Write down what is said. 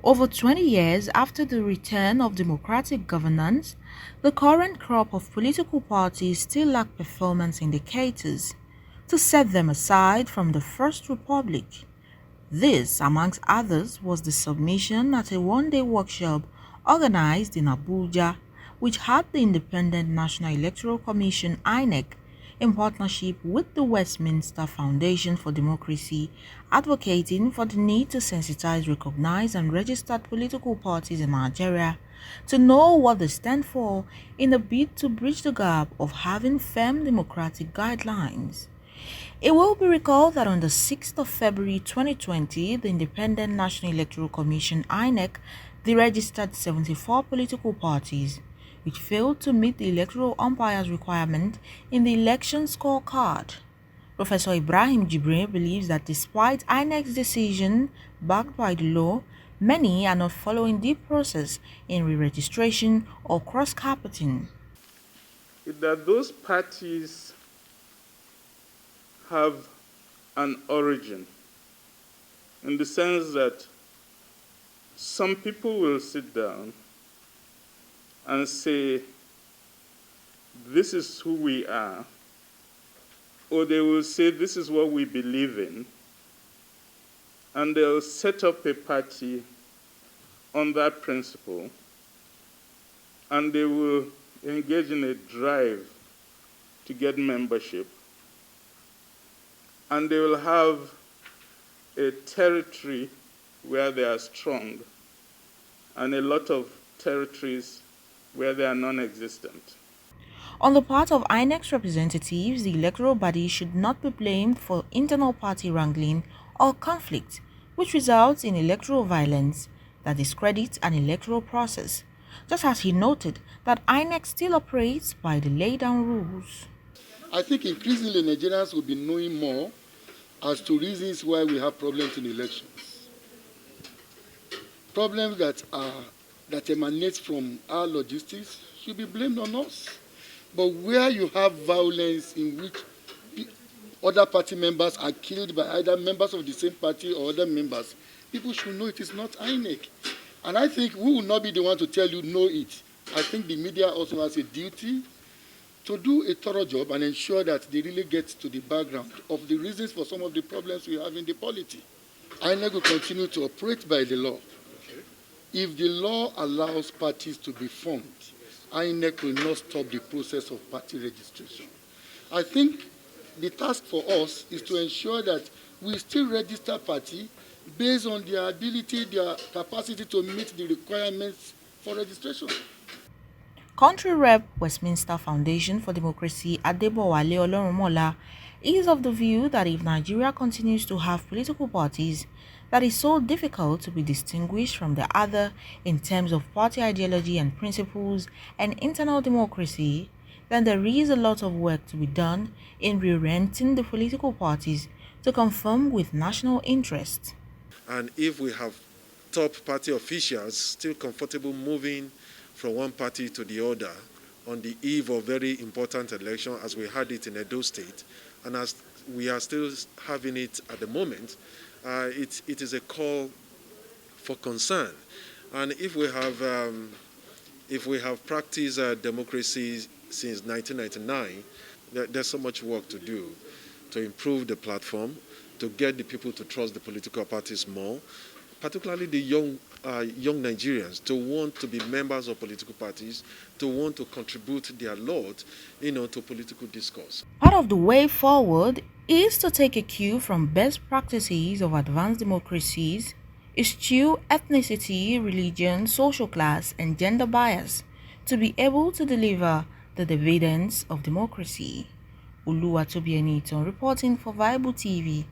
Over 20 years after the return of democratic governance, the current crop of political parties still lack performance indicators to set them aside from the First Republic. This, amongst others, was the submission at a one-day workshop organized in Abuja, which had the Independent National Electoral Commission (INEC) in partnership with the Westminster Foundation for Democracy, advocating for the need to sensitize recognized and registered political parties in Nigeria to know what they stand for in a bid to bridge the gap of having firm democratic guidelines. It will be recalled that on the 6th of February 2020, the Independent National Electoral Commission (INEC) deregistered 74 political parties, which failed to meet the electoral umpire's requirement in the election scorecard. Prof Ibrahim Jibrin believes that despite INEC's decision backed by the law, many are not following the process in re-registration or cross-carpeting. That those parties have an origin, in the sense that some people will sit down and say, this is who we are, or they will say, this is what we believe in, and they'll set up a party on that principle, and they will engage in a drive to get membership, and they will have a territory where they are strong and a lot of territories where they are non-existent. On the part of INEC's representatives, the electoral body should not be blamed for internal party wrangling or conflict, which results in electoral violence that discredits an electoral process, just as he noted that INEC still operates by the laid-down rules. I think increasingly Nigerians will be knowing more as to reasons why we have problems in elections. Problems that emanate from our logistics should be blamed on us. But where you have violence in which other party members are killed by either members of the same party or other members, people should know it is not INEC. And I think we will not be the one to tell you know it. I think the media also has a duty to do a thorough job and ensure that they really get to the background of the reasons for some of the problems we have in the polity. INEC will continue to operate by the law. If the law allows parties to be formed, INEC will not stop the process of party registration. I think the task for us is to ensure that we still register party based on their ability, their capacity to meet the requirements for registration. Country Rep. Westminster Foundation for Democracy Adebowale Olorumola is of the view that if Nigeria continues to have political parties that is so difficult to be distinguished from the other in terms of party ideology and principles and internal democracy, then there is a lot of work to be done in reorienting the political parties to conform with national interests. And if we have top party officials still comfortable moving from one party to the other on the eve of very important election, as we had it in Edo State, and as we are still having it at the moment, it is a call for concern. And if we have practiced democracy since 1999, there's so much work to do to improve the platform, to get the people to trust the political parties more, particularly the young Nigerians, to want to be members of political parties, to want to contribute their lot, to political discourse. Part of the way forward is to take a cue from best practices of advanced democracies, eschew ethnicity, religion, social class, and gender bias to be able to deliver the dividends of democracy. Oluwatobi Enitan reporting for Viable TV.